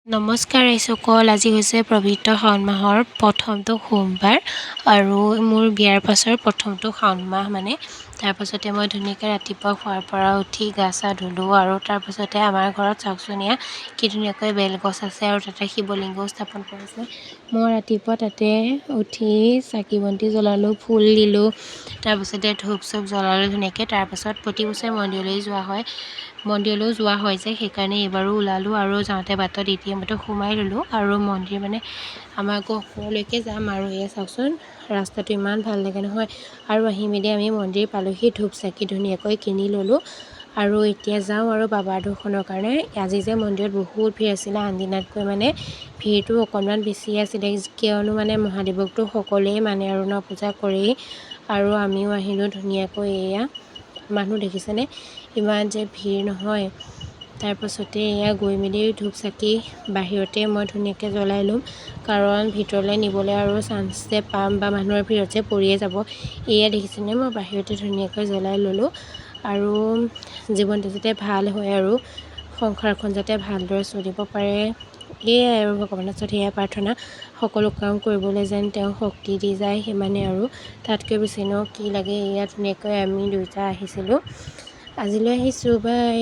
নমস্কাৰ আইসকল, আজি হৈছে পবিত্ৰ শাওণ মাহৰ প্ৰথমটো সোমবাৰ আৰু মোৰ বিয়াৰ পাছৰ প্ৰথমটো শাওণ মাহ মানে। তাৰপাছতে মই ধুনীয়াকৈ ৰাতিপুৱা খোৱাৰ পৰা উঠি গা চা ধুলোঁ আৰু তাৰপাছতে আমাৰ ঘৰত চাওকচোন এয়া কি ধুনীয়াকৈ বেলগছ আছে আৰু তাতে শিৱলিংগও স্থাপন কৰিছে। মই ৰাতিপুৱা তাতে উঠি চাকি বন্তি জ্বলালোঁ, ফুল দিলোঁ, তাৰপাছতে ধূপ চুপ জ্বলালোঁ ধুনীয়াকৈ। তাৰপাছত প্ৰতি বছৰে মন্দিৰলৈও যোৱা হয় যে, সেইকাৰণে এইবাৰো ওলালোঁ আৰু যাওঁতে বাটত ATMটো সোমাই ল'লোঁ আৰু মন্দিৰ মানে আমাৰ ঘৰলৈকে যাম আৰু এয়া চাওকচোন ৰাস্তাটো ইমান ভাল লাগে নহয়। আৰু আহি মেলি আমি মন্দিৰ পালোঁহি, ধূপ চাকি ধুনীয়াকৈ কিনি ল'লোঁ আৰু এতিয়া যাওঁ আৰু বাবাৰ দৰ্শনৰ কাৰণে। আজি যে মন্দিৰত বহুত ভিৰ আছিলে, আন দিনাতকৈ মানে ভিৰটো অকণমান বেছি আছিলে, কিয়নো মানে মহাদেৱকতো সকলোৱে মানে আৰু পূজা কৰেই। আৰু আমিও আহিলোঁ ধুনীয়াকৈ। এয়া মানুহ দেখিছেনে ইমান যে ভিৰ নহয়। তাৰপাছতে এয়া গৈ মেলি ধূপ চাকি বাহিৰতে মই ধুনীয়াকৈ জ্বলাই ল'ম, কাৰণ ভিতৰলৈ নিবলৈ আৰু চান্স যে পাম বা মানুহৰ ভিৰত যে পৰিয়ে যাব। এয়া দেখিছেনে মই বাহিৰতে ধুনীয়াকৈ জ্বলাই ল'লোঁ আৰু জীৱনটো যাতে ভাল হয় আৰু সংসাৰখন যাতে ভালদৰে চলিব পাৰে, এয়াই আৰু ভগৱানৰ ওচৰত সেয়া প্ৰাৰ্থনা। সকলো কাম কৰিবলৈ যেন তেওঁ শক্তি দি যায়, সিমানে আৰু তাতকৈ বেছিনো কি লাগে। এয়া ধুনীয়াকৈ আমি দুয়োটা আহিছিলোঁ। আজিলৈ আহিছোঁ, বাই।